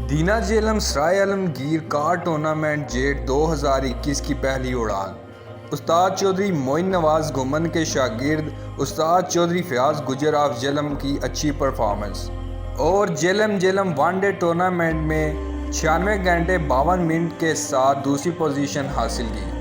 दीना जेलम सराय Alamgir car tournament jet 2021 की पहली उड़ान। उस्ताद चौधरी मोइन नवाज गुमन के शागिर्द उस्ताद चौधरी फयाज गुजर ऑफ जेलम की अच्छी परफॉर्मेंस और जेलम वनडे टूर्नामेंट में 96 घंटे 52 मिनट के साथ दूसरी पोजीशन हासिल की।